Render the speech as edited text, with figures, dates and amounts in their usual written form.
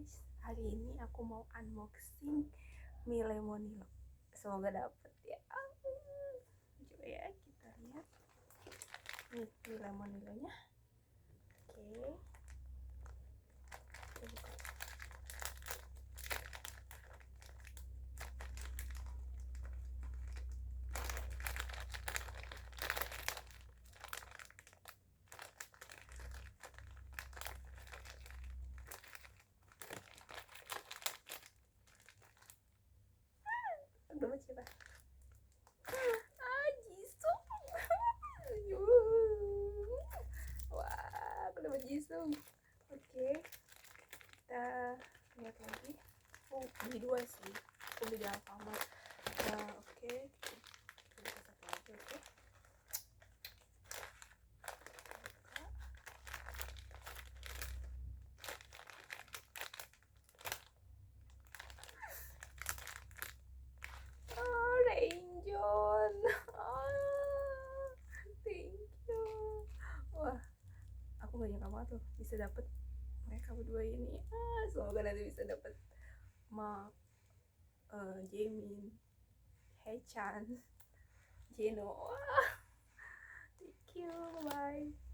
guys, hari ini aku mau unboxing mie lemonilo. Semoga dapet ya. Coba ya kita lihat nih mie lemonilonya. Oke, kita buka. Coba coba. Jisung. Wah, aku dapat jisung. Oke, kita lihat lagi. Oh, beli dua sih. Aku beli di Alfamart. Oke, kita buka satu lagi. Oke. Rainjon. Thank you. Wah, aku gak nyangka banget loh bisa dapet mereka berdua ini. Semoga nanti bisa dapet Jaemin, Haechan, Jeno. Thank you, bye.